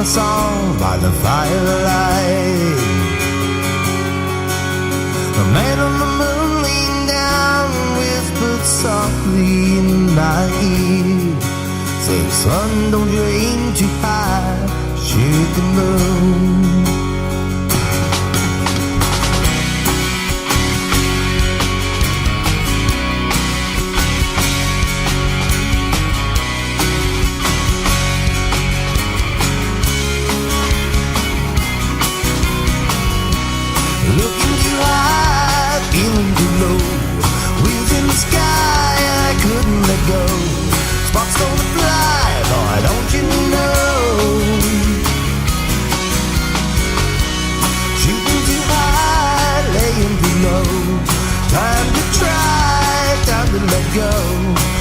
my song by the firelight. The man on the moon leaned down and whispered softly in my ear. Said, son, don't you aim too high, shoot the moon. Looking too high, feeling too low. Wheels in the sky, I couldn't let go. Sparks gonna fly, boy, don't you know? Shooting too high, laying too low. Time to try, time to let go.